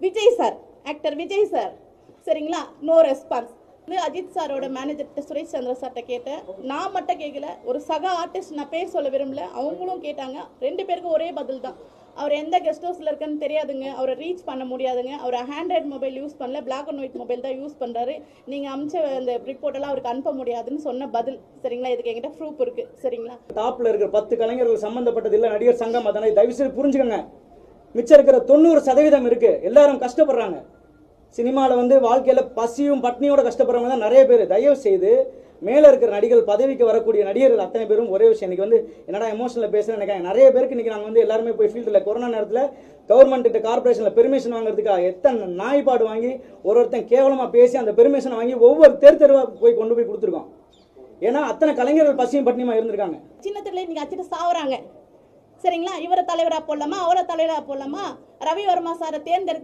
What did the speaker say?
Vijay sir, actor Vijay sir, சரிங்களா, no response. Ajith சாரோட manager Suresh சந்திர சார்கிட்ட கேட்டேன். நான் மட்டும் கேட்கல, ஒரு சக ஆர்டிஸ்ட், நான் பேர் சொல்ல விரும்பல, அவங்களும் கேட்டாங்க. 2 பேருக்கும் ஒரே பதில் தான். அவர் எந்த கெஸ்ட் ஹவுஸில் இருக்குன்னு தெரியாதுங்க, அவரை ரீச் பண்ண முடியாதுங்க, அவர் ஹேண்ட்ரைட் மொபைல் யூஸ் பண்ணல, பிளாக் அண்ட் ஒயிட் மொபைல் தான் யூஸ் பண்ணுறாரு, நீங்கள் அமிச்ச அந்த ரிப்போர்ட்டெல்லாம் அவருக்கு அனுப்ப முடியாதுன்னு சொன்ன பதில். சரிங்களா, இதுக்கு என்கிட்ட ப்ரூஃப் இருக்குது. சரிங்களா, டாப்பில் இருக்கிற 10 கலைஞர்கள் சம்மந்தப்பட்டது இல்லை நடிகர் சங்கம். அதனை தயவுசெய்து புரிஞ்சுக்கோங்க. மிச்சம் இருக்கிற 90% இருக்கு. எல்லாரும் கஷ்டப்படுறாங்க. சினிமாவில் வாழ்க்கையில் பசியும் பட்னியோட கஷ்டப்படுறவங்க தான் நிறைய பேர். தயவு செய்து மேலே இருக்கிற நடிகர்கள், பதவிக்கு வரக்கூடிய நடிகர்கள் அத்தனை பேரும் ஒரே விஷயம். இன்னைக்கு என்னடா எமோஷனில் பேசுகிறேன்னு நினைக்கிறேன். நிறைய பேருக்கு இன்னைக்கு நாங்கள் எல்லாருமே போய் ஃபீல்டில் கொரோனா நேரத்தில் கவர்மெண்ட் கார்பரேஷனில் பெர்மிஷன் வாங்குறதுக்காக எத்தனை நாய்பாடு வாங்கி ஒருத்தன் கேவலமாக பேசி அந்த பெர்மிஷனை வாங்கி ஒவ்வொரு தெருவாக போய் கொண்டு போய் கொடுத்துருக்கோம். ஏன்னா அத்தனை கலைஞர்கள் பசியும் பட்னியுமா இருந்திருக்காங்க. சின்ன தெருல இன்னைக்கு அச்சிட்டு சாவுறாங்க. சரிங்களா, இவரை தலைவராக போடலாமா, அவரை தலைவராக போடலாமா, ரவி வர்மா சாரை தேர்ந்தெடுக்க